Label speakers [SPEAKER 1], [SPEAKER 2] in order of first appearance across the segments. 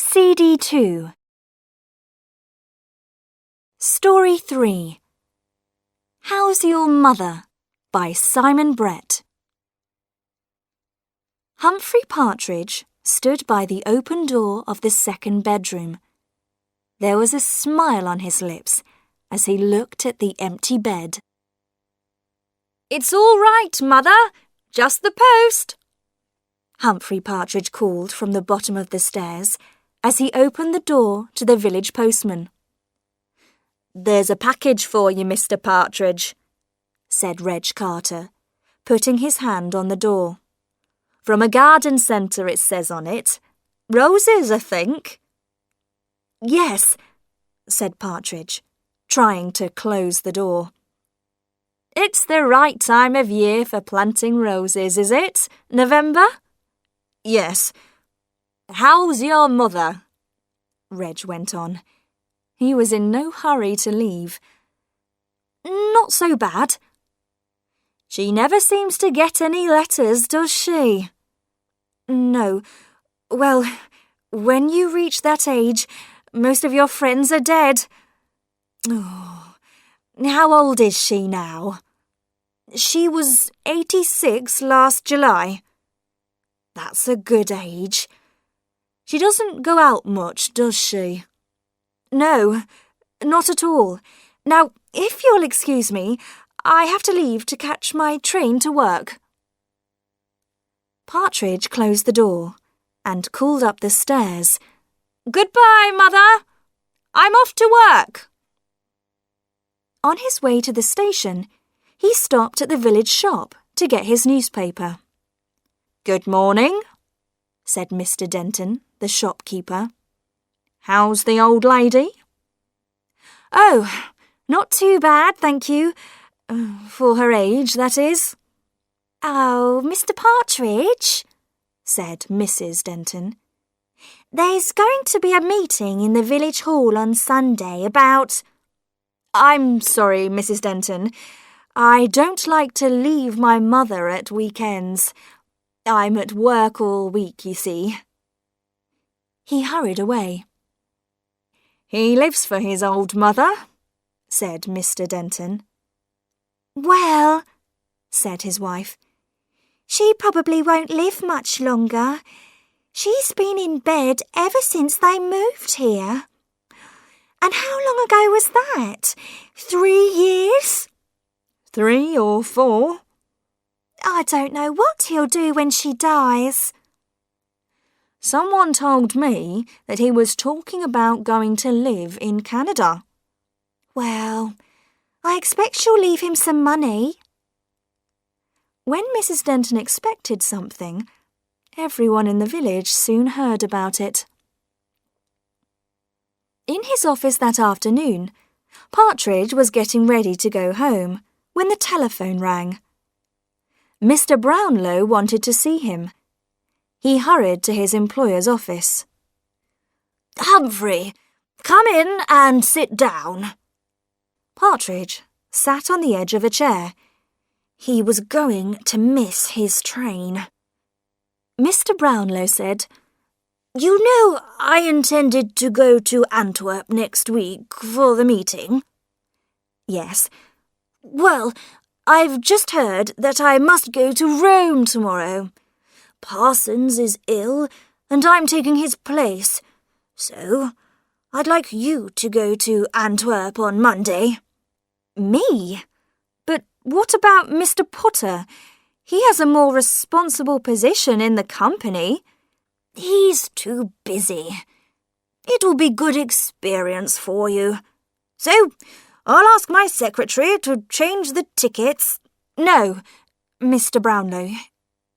[SPEAKER 1] CD2. Story 3. How's Your Mother? By Simon Brett. Humphrey Partridge stood by the open door of the second bedroom. There was a smile on his lips as he looked at the empty bed. "It's all right, Mother. Just the post," Humphrey Partridge called from the bottom of the stairs as he opened the door to the village postman. "There's a package for you, Mr. Partridge," said Reg Carter, putting his hand on the door. "From a garden centre, it says on it. Roses, I think." "Yes," said Partridge, trying to close the door. "It's the right time of year for planting roses, is it? November?" "Yes." "How's your mother?" Reg went on. He was in no hurry to leave. "Not so bad." "She never seems to get any letters, does she?" "No. Well, when you reach that age, most of your friends are dead." "Oh, how old is she now?" "She was 86 last July." "That's a good age. She doesn't go out much, does she?" "No, not at all. Now, if you'll excuse me, I have to leave to catch my train to work." Partridge closed the door and called up the stairs. "Goodbye, Mother. I'm off to work." On his way to the station, he stopped at the village shop to get his newspaper. "Good morning," said Mr. Denton, the shopkeeper. "How's the old lady?" "Oh, not too bad, thank you. For her age, that is." "Oh, Mr. Partridge," said Mrs. Denton. "There's going to be a meeting in the village hall on Sunday about—" "I'm sorry, Mrs. Denton. I don't like to leave my mother at weekends. I'm at work all week, you see." He hurried away. "He lives for his old mother," said Mr. Denton.
[SPEAKER 2] "Well," said his wife, "she probably won't live much longer. She's been in bed ever since they moved here. And how long ago was that? 3 years?"
[SPEAKER 1] 3 or 4.
[SPEAKER 2] "I don't know what he'll do when she dies."
[SPEAKER 1] Someone told me that he was talking about going to live in Canada.
[SPEAKER 2] "Well, I expect she'll leave him some money."
[SPEAKER 1] When Mrs. Denton expected something, everyone in the village soon heard about it. In his office that afternoon, Partridge was getting ready to go home when the telephone rang. Mr. Brownlow wanted to see him. He hurried to his employer's office.
[SPEAKER 3] "Humphrey, come in and sit down."
[SPEAKER 1] Partridge sat on the edge of a chair. He was going to miss his train.
[SPEAKER 3] Mr. Brownlow said, "You know I intended to go to Antwerp next week for the meeting."
[SPEAKER 1] "Yes."
[SPEAKER 3] "Well, I've just heard that I must go to Rome tomorrow. Parsons is ill, and I'm taking his place. So I'd like you to go to Antwerp on Monday."
[SPEAKER 1] "Me? But what about Mr. Potter? He has a more responsible position in the company."
[SPEAKER 3] "He's too busy. It will be good experience for you. So I'll ask my secretary to change the tickets."
[SPEAKER 1] "No, Mr. Brownlow.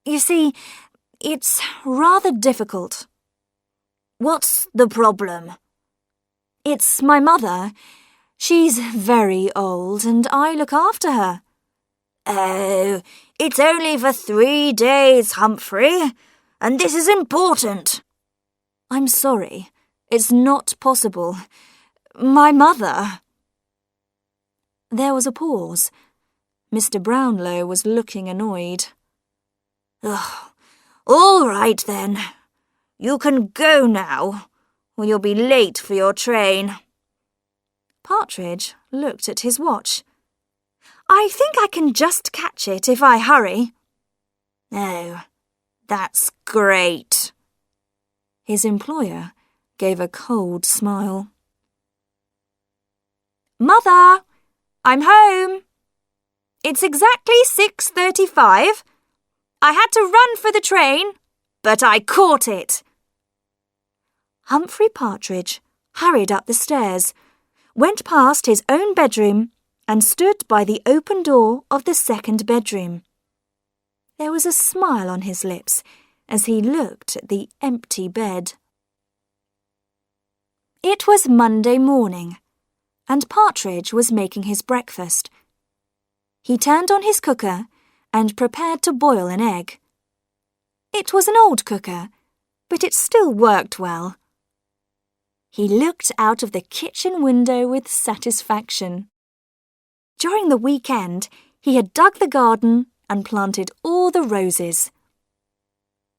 [SPEAKER 1] You see, it's rather difficult."
[SPEAKER 3] "What's the problem?"
[SPEAKER 1] "It's my mother. She's very old and I look after her."
[SPEAKER 3] "Oh, it's only for 3 days, Humphrey, and this is important."
[SPEAKER 1] "I'm sorry. It's not possible. My mother—" There was a pause. Mr. Brownlow was looking annoyed.
[SPEAKER 3] "All right then. You can go now. or you'll be late for your train."
[SPEAKER 1] Partridge looked at his watch.
[SPEAKER 3] "I think I can just catch it if I hurry."
[SPEAKER 1] "Oh, that's great." His employer gave a cold smile.
[SPEAKER 3] "Mother, I'm home. It's exactly 6:35. I had to run for the train, but I caught it."
[SPEAKER 1] Humphrey Partridge hurried up the stairs, went past his own bedroom, and stood by the open door of the second bedroom. There was a smile on his lips as he looked at the empty bed. It was Monday morning, and Partridge was making his breakfast. He turned on his cooker and prepared to boil an egg. It was an old cooker, but it still worked well. He looked out of the kitchen window with satisfaction. During the weekend, he had dug the garden and planted all the roses.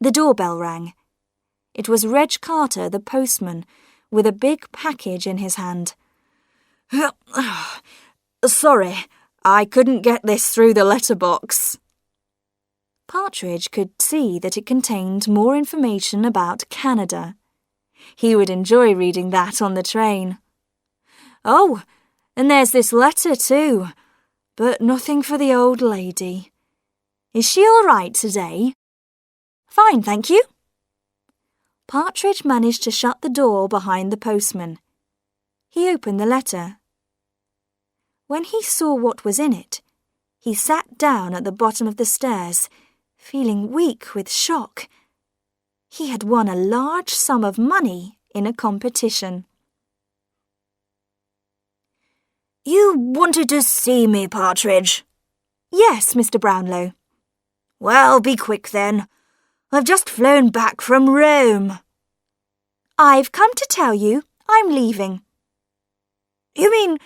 [SPEAKER 1] The doorbell rang. It was Reg Carter, the postman, with a big package in his hand.
[SPEAKER 3] "Sorry, I couldn't get this through the letterbox."
[SPEAKER 1] Partridge could see that it contained more information about Canada. He would enjoy reading that on the train.
[SPEAKER 3] "Oh, and there's this letter too, but nothing for the old lady. Is she all right today?" "Fine, thank you."
[SPEAKER 1] Partridge managed to shut the door behind the postman. He opened the letter. When he saw what was in it, he sat down at the bottom of the stairs, feeling weak with shock. He had won a large sum of money in a competition.
[SPEAKER 3] "You wanted to see me, Partridge?"
[SPEAKER 1] "Yes, Mr. Brownlow."
[SPEAKER 3] "Well, be quick then. I've just flown back from Rome."
[SPEAKER 1] "I've come to tell you I'm leaving."
[SPEAKER 3] "You mean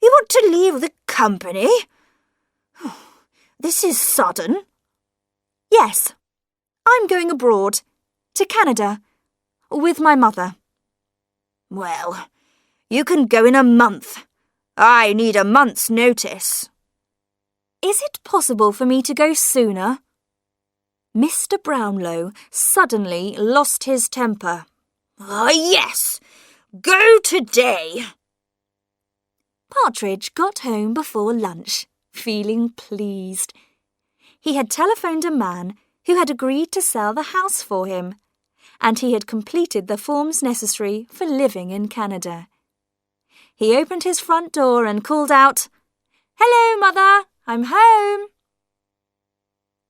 [SPEAKER 3] you want to leave the company? This is sudden."
[SPEAKER 1] "Yes, I'm going abroad, to Canada, with my mother."
[SPEAKER 3] "Well, you can go in a month. I need a month's notice."
[SPEAKER 1] "Is it possible for me to go sooner?" Mr. Brownlow suddenly lost his temper.
[SPEAKER 3] Yes, go today."
[SPEAKER 1] Partridge got home before lunch, feeling pleased. He had telephoned a man who had agreed to sell the house for him, and he had completed the forms necessary for living in Canada. He opened his front door and called out, "Hello, Mother, I'm home."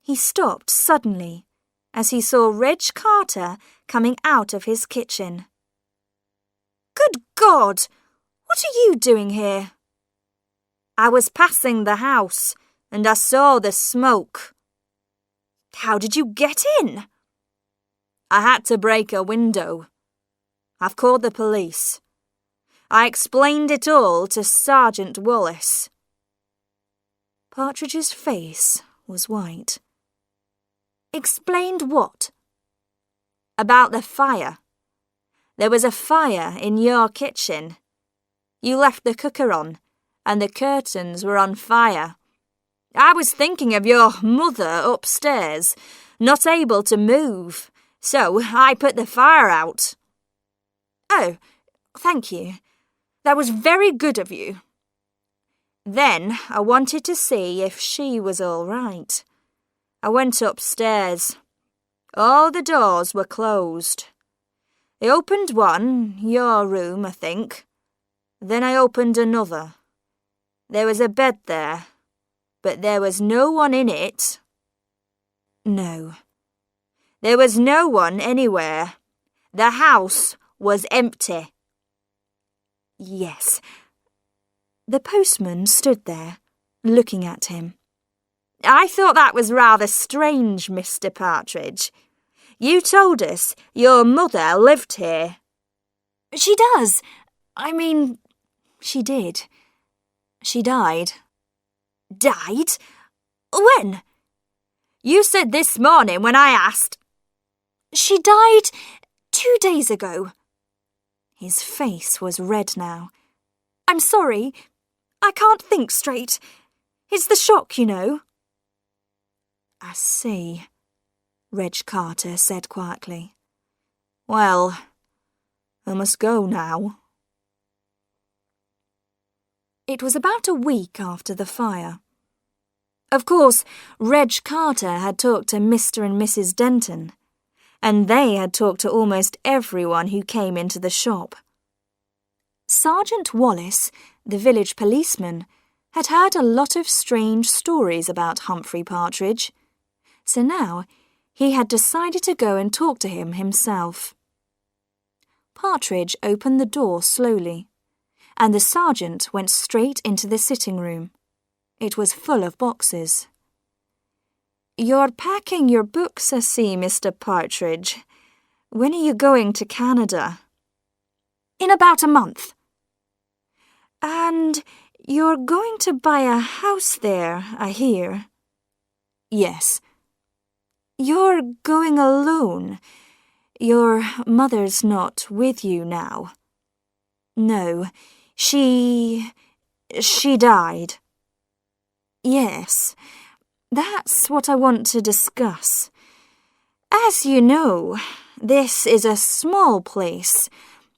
[SPEAKER 1] He stopped suddenly as he saw Reg Carter coming out of his kitchen.
[SPEAKER 3] "Good God! What are you doing here?"
[SPEAKER 4] "I was passing the house and I saw the smoke."
[SPEAKER 3] "How did you get in?"
[SPEAKER 4] "I had to break a window. I've called the police. I explained it all to Sergeant Wallace."
[SPEAKER 1] Partridge's face was white.
[SPEAKER 3] "Explained what?"
[SPEAKER 4] "About the fire. There was a fire in your kitchen. You left the cooker on, and the curtains were on fire. I was thinking of your mother upstairs, not able to move, so I put the fire out."
[SPEAKER 3] "Oh, thank you. That was very good of you."
[SPEAKER 4] "Then I wanted to see if she was all right. I went upstairs. All the doors were closed. I opened one, your room, I think. Then I opened another. There was a bed there, but there was no one in it."
[SPEAKER 1] "No."
[SPEAKER 4] "There was no one anywhere. The house was empty."
[SPEAKER 1] "Yes." The postman stood there, looking at him.
[SPEAKER 4] "I thought that was rather strange, Mr. Partridge. You told us your mother lived here."
[SPEAKER 1] "She does. She did. She died."
[SPEAKER 3] "Died? When?"
[SPEAKER 4] "You said this morning when I asked."
[SPEAKER 1] "She died 2 days ago." His face was red now.
[SPEAKER 3] I'm sorry. I can't think straight. It's the shock, you know.
[SPEAKER 1] I see, Reg Carter said quietly.
[SPEAKER 4] Well, I must go now.
[SPEAKER 1] It was about a week after the fire. Of course, Reg Carter had talked to Mr. and Mrs. Denton, and they had talked to almost everyone who came into the shop. Sergeant Wallace, the village policeman, had heard a lot of strange stories about Humphrey Partridge, so now he had decided to go and talk to him himself. Partridge opened the door slowly, and the sergeant went straight into the sitting room. It was full of boxes.
[SPEAKER 4] You're packing your books, I see, Mr. Partridge. When are you going to Canada?
[SPEAKER 3] In about a month.
[SPEAKER 4] And you're going to buy a house there, I hear.
[SPEAKER 1] Yes.
[SPEAKER 4] You're going alone. Your mother's not with you now.
[SPEAKER 1] No,
[SPEAKER 4] she died.
[SPEAKER 1] Yes,
[SPEAKER 4] that's what I want to discuss. As you know, this is a small place,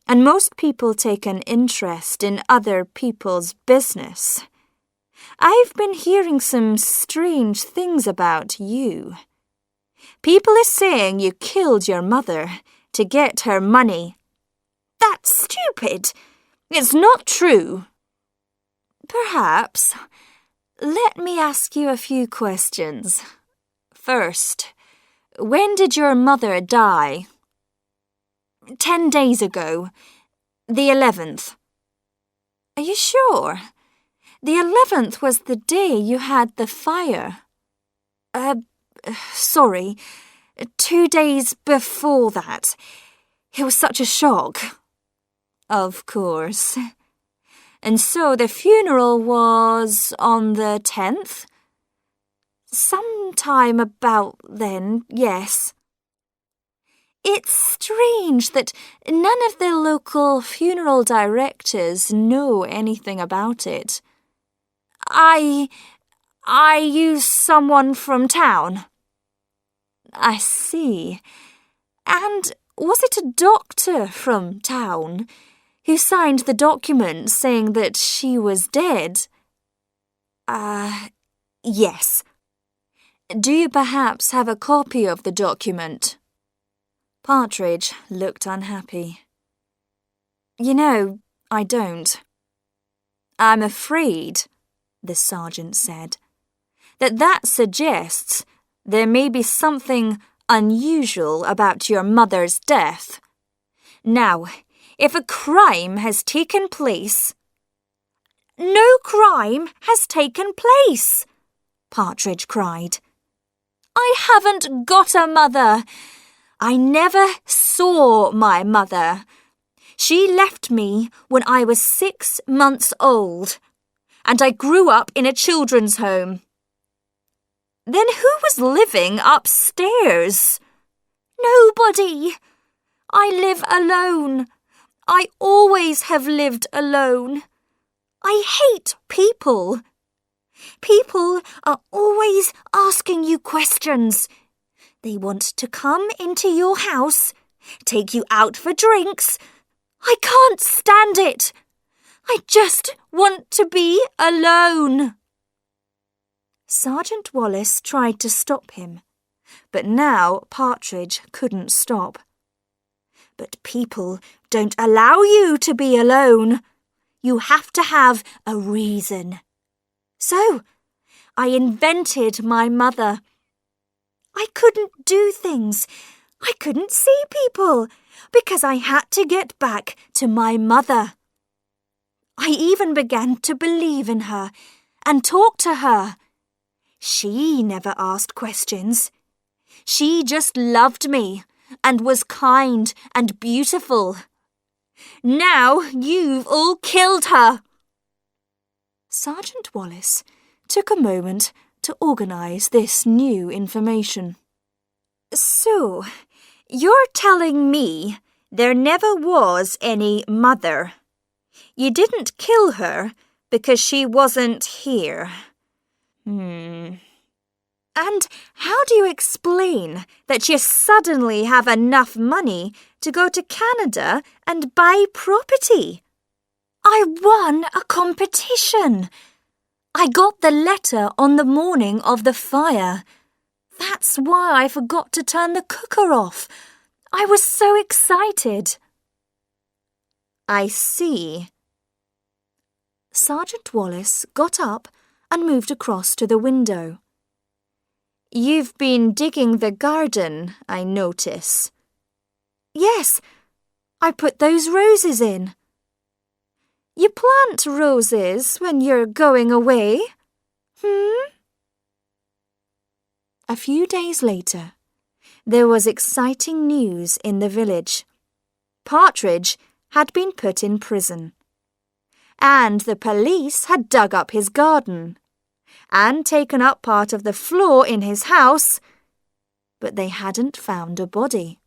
[SPEAKER 4] and most people take an interest in other people's business. I've been hearing some strange things about you. People are saying you killed your mother to get her money. That's stupid. It's not true. Perhaps. Let me ask you a few questions. First, when did your mother die?
[SPEAKER 3] 10 days ago. The 11th.
[SPEAKER 4] Are you sure? The 11th was the day you had the fire.
[SPEAKER 3] Sorry. 2 days before that. It was such a shock.
[SPEAKER 4] Of course. And so the funeral was on the 10th?
[SPEAKER 3] Sometime about then, yes.
[SPEAKER 4] It's strange that none of the local funeral directors know anything about it.
[SPEAKER 3] I use someone from town.
[SPEAKER 4] I see. And was it a doctor from town who signed the document saying that she was dead?
[SPEAKER 3] Yes.
[SPEAKER 4] Do you perhaps have a copy of the document?
[SPEAKER 1] Partridge looked unhappy.
[SPEAKER 3] You know, I don't.
[SPEAKER 4] I'm afraid, the sergeant said, that suggests there may be something unusual about your mother's death. Now, if a crime has taken place...
[SPEAKER 3] No crime has taken place, Partridge cried.
[SPEAKER 4] I haven't got a mother. I never saw my mother. She left me when I was 6 months old, and I grew up in a children's home. Then who was living upstairs?
[SPEAKER 3] Nobody. I live alone. I always have lived alone. I hate people. People are always asking you questions. They want to come into your house, take you out for drinks. I can't stand it. I just want to be alone.
[SPEAKER 1] Sergeant Wallace tried to stop him, but now Partridge couldn't stop.
[SPEAKER 3] But people don't allow you to be alone. You have to have a reason. So, I invented my mother. I couldn't do things. I couldn't see people because I had to get back to my mother. I even began to believe in her and talk to her. She never asked questions. She just loved me and was kind and beautiful. Now you've all killed her.
[SPEAKER 1] Sergeant Wallace took a moment to organise this new information.
[SPEAKER 3] So, you're telling me
[SPEAKER 4] There never was any mother. You didn't kill her because she wasn't here. And how do you explain that you suddenly have enough money to go to Canada and buy property?
[SPEAKER 1] I won a competition. I got the letter on the morning of the fire. That's why I forgot to turn the cooker off. I was so excited.
[SPEAKER 4] I see.
[SPEAKER 1] Sergeant Wallace got up and moved across to the window.
[SPEAKER 4] You've been digging the garden, I notice.
[SPEAKER 1] Yes, I put those roses in.
[SPEAKER 4] You plant roses when you're going away?
[SPEAKER 1] A few days later, there was exciting news in the village.
[SPEAKER 4] Partridge had been put in prison, and the police had dug up his garden and taken up part of the floor in his house,
[SPEAKER 1] but they hadn't found a body.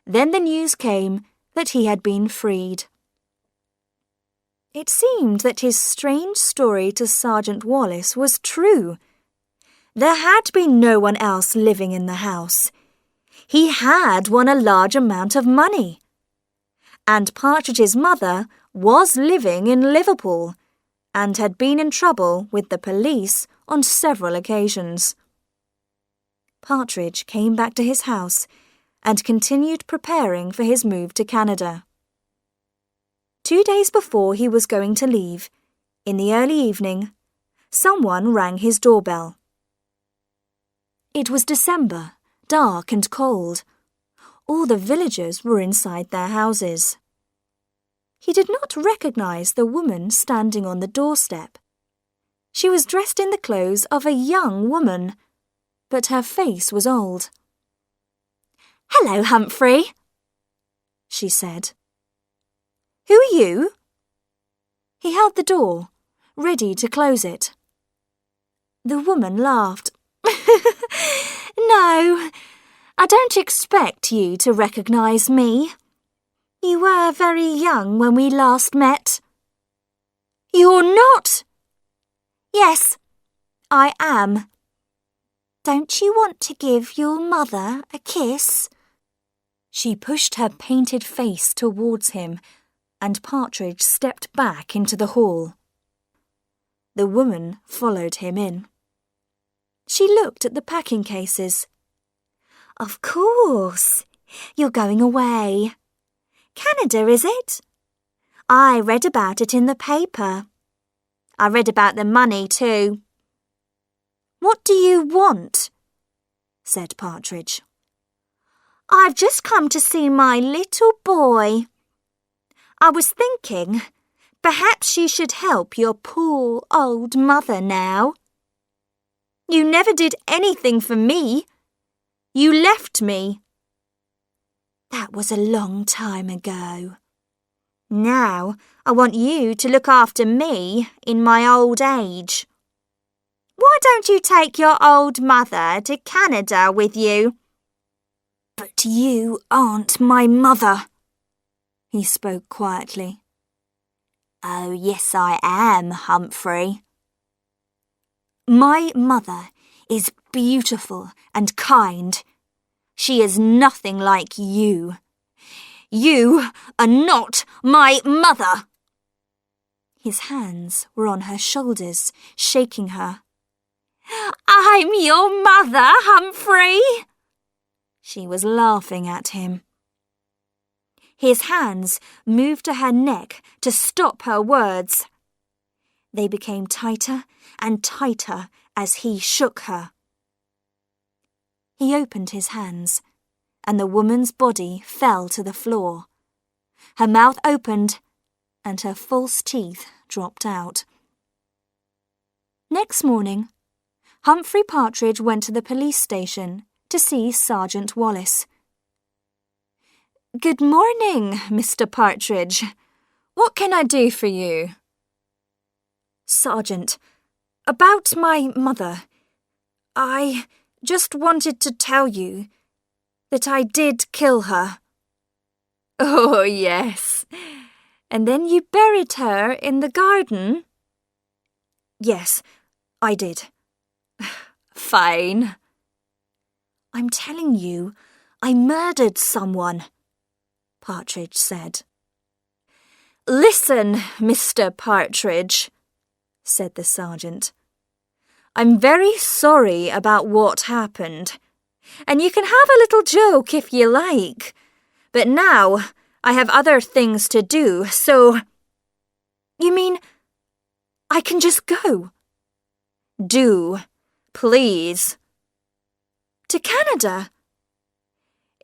[SPEAKER 4] Then the news came that he had been freed.
[SPEAKER 1] It seemed that his strange story to Sergeant Wallace was true. There had been no one else living in the house. He had won a large amount of money. And Partridge's mother was living in Liverpool and had been in trouble with the police on several occasions. Partridge came back to his house and continued preparing for his move to Canada. 2 days before he was going to leave, in the early evening, someone rang his doorbell. It was December, dark and cold. All the villagers were inside their houses. He did not recognize the woman standing on the doorstep. She was dressed in the clothes of a young woman, but her face was old.
[SPEAKER 3] "Hello, Humphrey,"
[SPEAKER 1] she said.
[SPEAKER 3] "Who are you?"
[SPEAKER 1] He held the door, ready to close it. The woman laughed.
[SPEAKER 3] "No, I don't expect you to recognize me. You were very young when we last met." "You're not?" "Yes, I am. Don't you want to give your mother a kiss?"
[SPEAKER 1] She pushed her painted face towards him, and Partridge stepped back into the hall. The woman followed him in. She looked at the packing cases.
[SPEAKER 3] "Of course, you're going away. Canada, is it? I read about it in the paper. I read about the money too."
[SPEAKER 1] "What do you want?" said Partridge.
[SPEAKER 3] "I've just come to see my little boy. I was thinking, perhaps you should help your poor old mother now."
[SPEAKER 4] "You never did anything for me. You left me."
[SPEAKER 3] "That was a long time ago. Now I want you to look after me in my old age. Why don't you take your old mother to Canada with you?"
[SPEAKER 1] "But you aren't my mother," he spoke quietly.
[SPEAKER 3] "Oh, yes, I am, Humphrey.
[SPEAKER 1] My mother is beautiful and kind.
[SPEAKER 3] She is nothing like you. You are not my mother."
[SPEAKER 1] His hands were on her shoulders, shaking her.
[SPEAKER 3] "I'm your mother, Humphrey."
[SPEAKER 1] She was laughing at him. His hands moved to her neck to stop her words. They became tighter and tighter as he shook her. He opened his hands, and the woman's body fell to the floor. Her mouth opened, and her false teeth dropped out. Next morning, Humphrey Partridge went to the police station to see Sergeant Wallace.
[SPEAKER 4] "Good morning, Mr. Partridge. What can I do for you?"
[SPEAKER 1] "Sergeant, about my mother, I just wanted to tell you that I did kill her."
[SPEAKER 3] Oh, yes. And then you buried her in the garden?
[SPEAKER 4] Yes, I did.
[SPEAKER 3] Fine.
[SPEAKER 4] I'm telling you, I murdered someone, Partridge said.
[SPEAKER 3] Listen, Mr. Partridge, said the sergeant. I'm very sorry about what happened, and you can have a little joke if you like, but now I have other things to do, so...
[SPEAKER 4] You mean I can just go?
[SPEAKER 3] Do, please.
[SPEAKER 4] To Canada?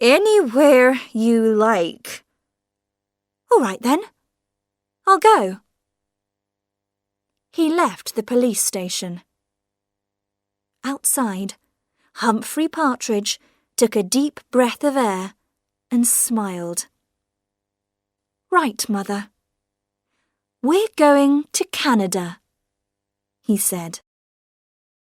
[SPEAKER 3] Anywhere you like.
[SPEAKER 4] All right then, I'll go.
[SPEAKER 1] He left the police station. Outside, Humphrey Partridge took a deep breath of air and smiled. Right, Mother. We're going to Canada, he said.